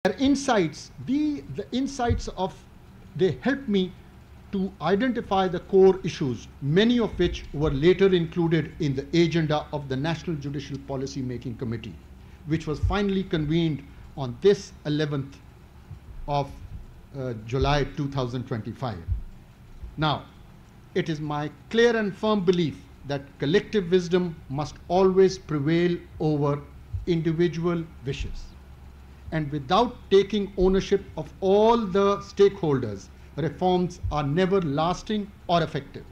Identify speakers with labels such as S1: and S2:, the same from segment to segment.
S1: Their insights, the insights of, they helped me to identify the core issues, many of which were later included in the agenda of the National Judicial Policy Making Committee, which was finally convened on this 11th of July 2025. Now, it is my clear and firm belief that collective wisdom must always prevail over individual wishes. And without taking ownership of all the stakeholders, reforms are never lasting or effective.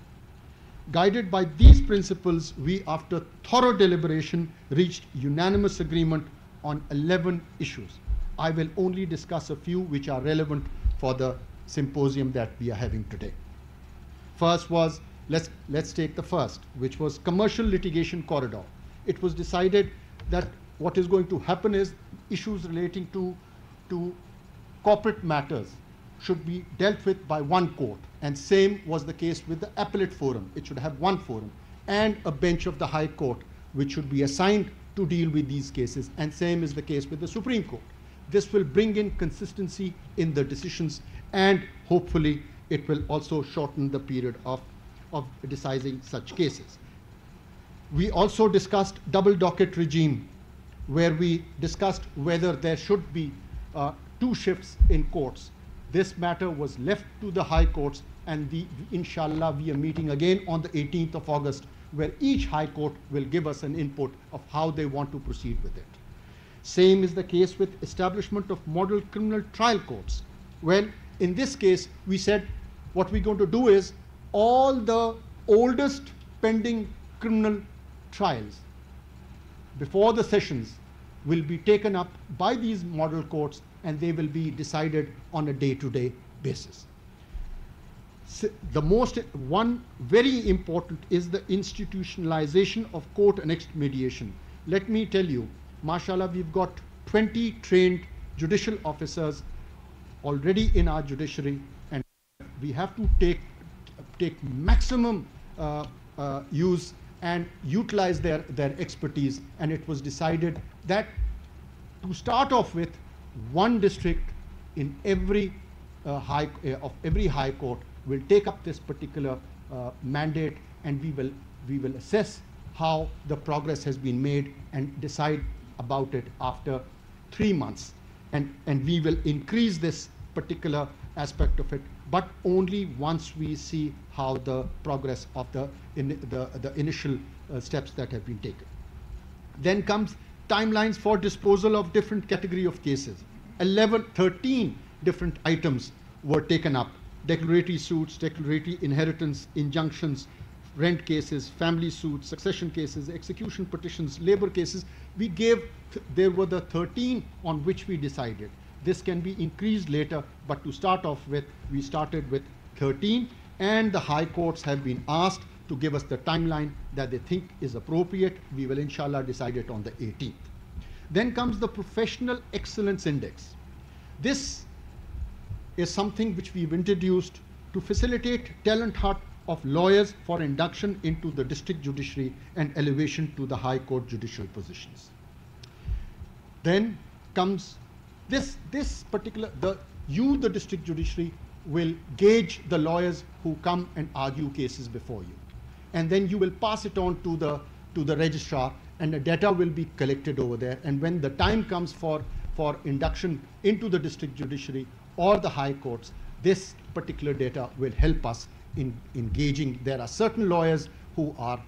S1: Guided by these principles, we, after thorough deliberation, reached unanimous agreement on 11 issues. I will only discuss a few which are relevant for the symposium that we are having today. First was, let's take the first, which was commercial litigation corridor. It was decided that what is going to happen is issues relating to corporate matters should be dealt with by one court, and same was the case with the appellate forum. It should have one forum and a bench of the High Court which should be assigned to deal with these cases, and same is the case with the Supreme Court. This will bring in consistency in the decisions, and hopefully it will also shorten the period of deciding such cases. We also discussed double docket regime, where we discussed whether there should be two shifts in courts. This matter was left to the High Courts, and inshallah we are meeting again on the 18th of August, where each High Court will give us an input of how they want to proceed with it. Same is the case with establishment of model criminal trial courts. Well, in this case, we said what we're going to do is all the oldest pending criminal trials before the sessions will be taken up by these model courts, and they will be decided on a day-to-day basis. The one very important is the institutionalization of court-annexed mediation. Let me tell you, mashallah, we've got 20 trained judicial officers already in our judiciary, and we have to take maximum use and utilize their expertise. And it was decided that to start off with, one district in every every high court will take up this particular mandate, and we will assess how the progress has been made and decide about it after 3 months, and we will increase this particular aspect of it, but only once we see how the progress of the initial steps that have been taken. Then comes timelines for disposal of different category of cases. 13 different items were taken up: declaratory suits, declaratory inheritance, injunctions, rent cases, family suits, succession cases, execution petitions, labor cases. There were the 13 on which we decided. This can be increased later, but to start off with, we started with 13, and the High Courts have been asked to give us the timeline that they think is appropriate. We will inshallah decide it on the 18th. Then comes the Professional Excellence Index. This is something which we've introduced to facilitate talent hunt of lawyers for induction into the district judiciary and elevation to the High Court judicial positions. Then comes this particular, the district judiciary will gauge the lawyers who come and argue cases before you, and then you will pass it on to the registrar, and the data will be collected over there. And when the time comes for induction into the district judiciary or the High Courts, this particular data will help us in engaging. There are certain lawyers who are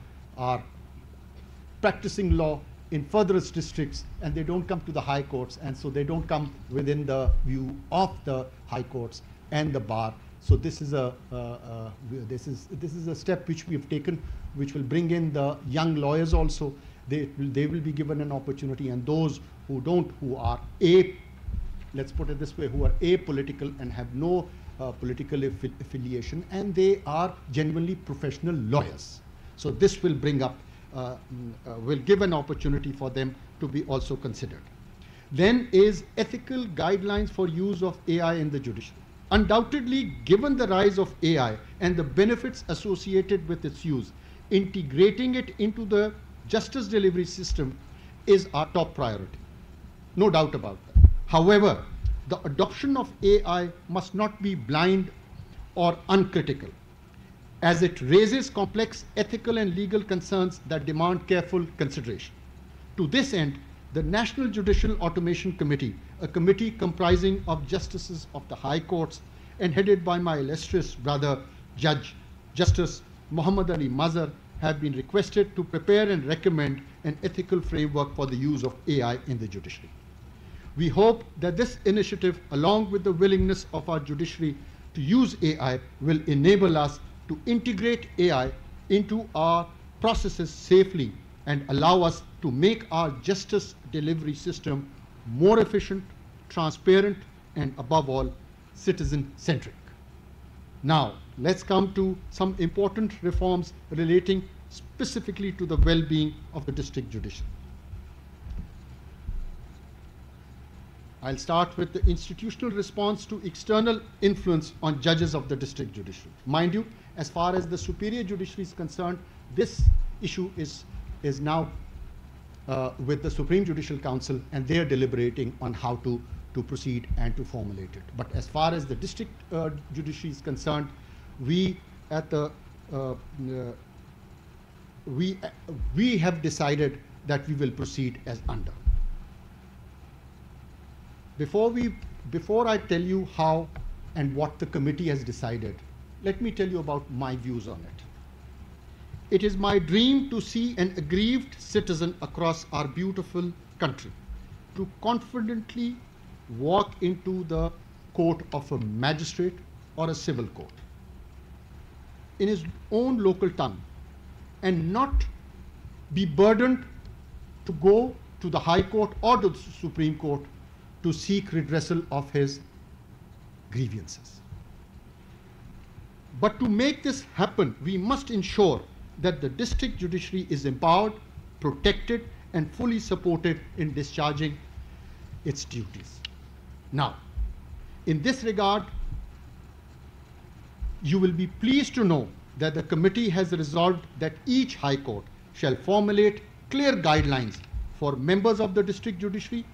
S1: practicing law in furthest districts, and they don't come to the High Courts, and so they don't come within the view of the High Courts and the bar. So this is a step which we have taken, which will bring in the young lawyers also. They will be given an opportunity, and those who are let's put it this way, who are apolitical and have no political affiliation, and they are genuinely professional lawyers. So this will bring up, will give an opportunity for them to be also considered. Then is ethical guidelines for use of AI in the judiciary. Undoubtedly, given the rise of AI and the benefits associated with its use, integrating it into the justice delivery system is our top priority. No doubt about that. However, the adoption of AI must not be blind or uncritical, as it raises complex ethical and legal concerns that demand careful consideration. To this end, the National Judicial Automation Committee, a committee comprising of justices of the high courts and headed by my illustrious brother, Justice Muhammad Ali Mazhar, have been requested to prepare and recommend an ethical framework for the use of AI in the judiciary. We hope that this initiative, along with the willingness of our judiciary to use AI, will enable us to integrate AI into our processes safely and allow us to make our justice delivery system more efficient, transparent, and above all, citizen-centric. Now, let's come to some important reforms relating specifically to the well-being of the district judiciary. I'll start with the institutional response to external influence on judges of the district judiciary. Mind you, as far as the superior judiciary is concerned, this issue is now with the Supreme Judicial Council, and they are deliberating on how to proceed and to formulate it. But as far as the district judiciary is concerned, we have decided that we will proceed as under. Before I tell you how and what the committee has decided, let me tell you about my views on it. It is my dream to see an aggrieved citizen across our beautiful country to confidently walk into the court of a magistrate or a civil court in his own local tongue and not be burdened to go to the High Court or to the Supreme Court to seek redressal of his grievances. But to make this happen, we must ensure that the district judiciary is empowered, protected, and fully supported in discharging its duties. Now, in this regard, you will be pleased to know that the committee has resolved that each High Court shall formulate clear guidelines for members of the district judiciary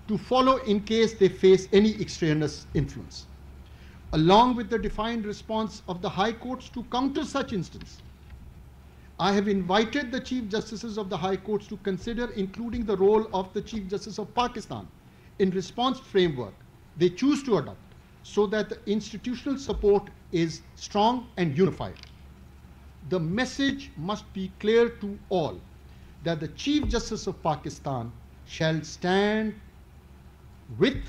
S1: to follow in case they face any extraneous influence, along with the defined response of the High Courts to counter such instances. I have invited the Chief Justices of the High Courts to consider including the role of the Chief Justice of Pakistan in response framework they choose to adopt, so that the institutional support is strong and unified. The message must be clear to all that the Chief Justice of Pakistan shall stand with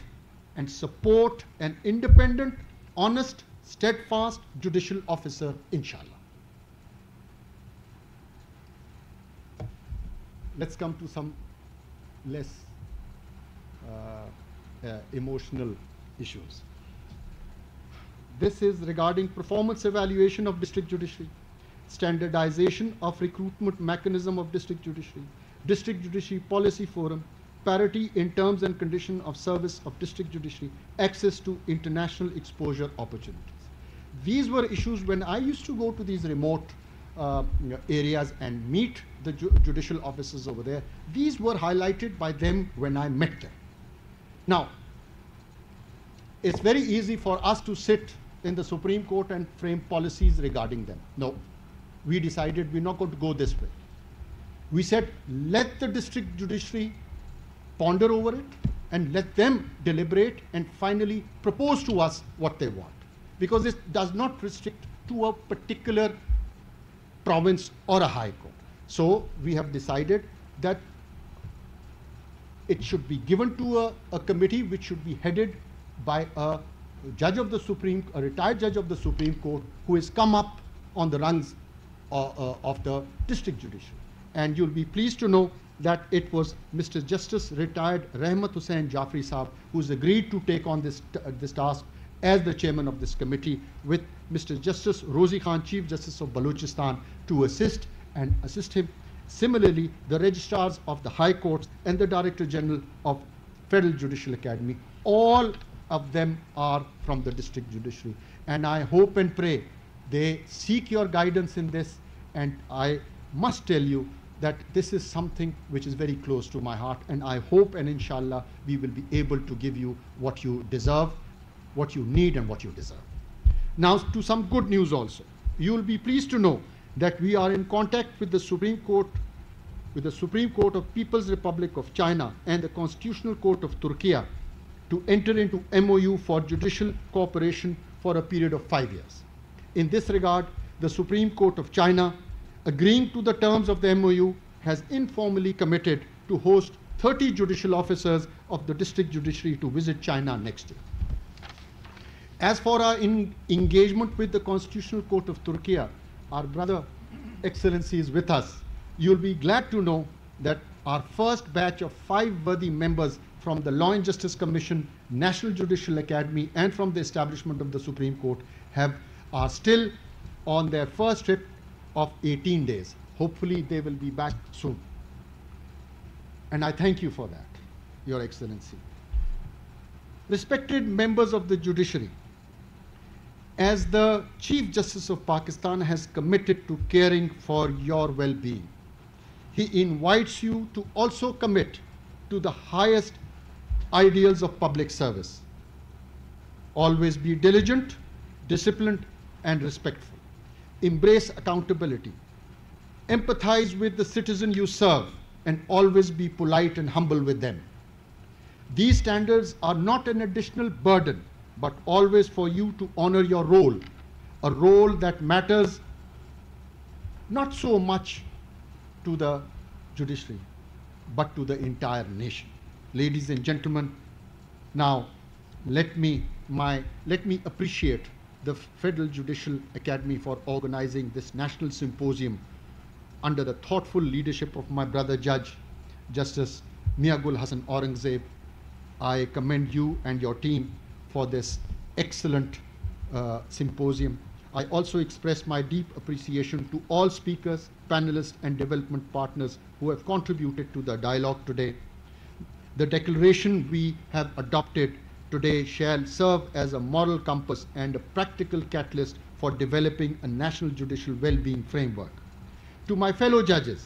S1: and support an independent, honest, steadfast judicial officer, inshallah. Let's come to some less emotional issues. This is regarding performance evaluation of district judiciary, standardization of recruitment mechanism of district judiciary policy forum, parity in terms and condition of service of district judiciary, access to international exposure opportunities. These were issues when I used to go to these remote areas and meet the judicial officers over there. These were highlighted by them when I met them. Now, it's very easy for us to sit in the Supreme Court and frame policies regarding them. No, we decided we're not going to go this way. We said, let the district judiciary ponder over it and let them deliberate and finally propose to us what they want. Because it does not restrict to a particular province or a high court. So we have decided that it should be given to a committee which should be headed by a retired judge of the Supreme Court who has come up on the rungs of the district judiciary. And you'll be pleased to know that it was Mr. Justice retired Rahmat Hussain Jafri Saab who's agreed to take on this task as the chairman of this committee, with Mr. Justice Rozi Khan, Chief Justice of Balochistan, to assist him. Similarly, the registrars of the high courts and the Director General of Federal Judicial Academy, all of them are from the district judiciary. And I hope and pray they seek your guidance in this. And I must tell you that this is something which is very close to my heart, and I hope and inshallah we will be able to give you what you deserve, what you need and what you deserve. Now to some good news also. You will be pleased to know that we are in contact with the Supreme Court of People's Republic of China and the Constitutional Court of Turkey to enter into MOU for judicial cooperation for a period of 5 years. In this regard, the Supreme Court of China, agreeing to the terms of the MOU, has informally committed to host 30 judicial officers of the district judiciary to visit China next year. As for our engagement with the Constitutional Court of Turkey, our brother Excellency is with us. You'll be glad to know that our first batch of 5 worthy members from the Law and Justice Commission, National Judicial Academy, and from the establishment of the Supreme Court are still on their first trip of 18 days. Hopefully they will be back soon. And I thank you for that, Your Excellency. Respected members of the judiciary, as the Chief Justice of Pakistan has committed to caring for your well-being, he invites you to also commit to the highest ideals of public service. Always be diligent, disciplined, and respectful. Embrace accountability. Empathize with the citizen you serve, and always be polite and humble with them. These standards are not an additional burden, but always for you to honor your role, a role that matters not so much to the judiciary, but to the entire nation. Ladies and gentlemen, now let me appreciate the Federal Judicial Academy for organizing this national symposium under the thoughtful leadership of my brother Judge, Justice Miagul Hassan Aurangzeb. I commend you and your team for this excellent symposium. I also express my deep appreciation to all speakers, panelists, and development partners who have contributed to the dialogue today. The declaration we have adopted today shall serve as a moral compass and a practical catalyst for developing a national judicial well-being framework. To my fellow judges,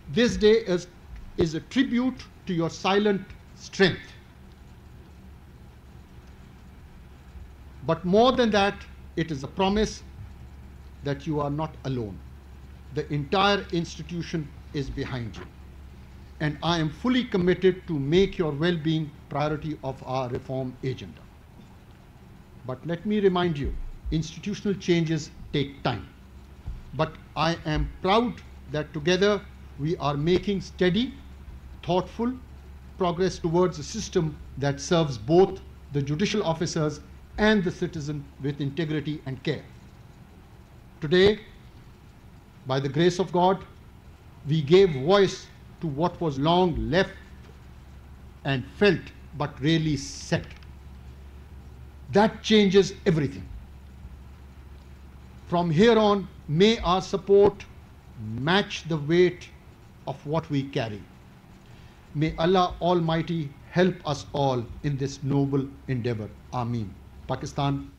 S1: this day is a tribute to your silent strength. But more than that, it is a promise that you are not alone. The entire institution is behind you. And I am fully committed to make your well-being priority of our reform agenda. But let me remind you, institutional changes take time. But I am proud that together we are making steady, thoughtful progress towards a system that serves both the judicial officers and the citizen with integrity and care. Today, by the grace of God, we gave voice to what was long left and felt but rarely said. That changes everything. From here on, may our support match the weight of what we carry. May Allah Almighty help us all in this noble endeavor. Ameen. Pakistan.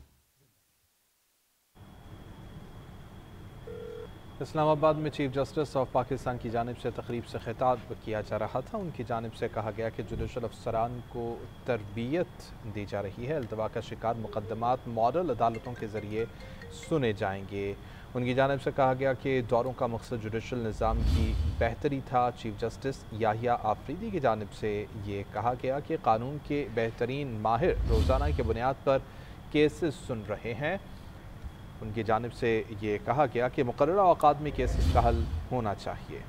S2: Islamabad में chief justice of Pakistan की जानिब से तकरीब से खिताब किया जा रहा था। उनकी जानिब से कहा गया कि जुडिशल अफसरान को तरबियत दी जा रही है। अल्तवा का शिकार मुकदमात मॉडल अदालतों के ज़रिए सुने जाएंगे। उनकी जानिब से कहा गया कि दौरों का मकसद जुडिशल निज़ाम की बेहतरी था। चीफ जस्टिस याह्या आफरीदी की जानिब से ये कहा गया कि कानून के बेहतरीन माहिर रोज़ाना की बुनियाद पर केसेस सुन रहे हैं। उनकी जानिब से ये कहा गया कि मुकर्ररा औकात में केसेस का हल होना चाहिए।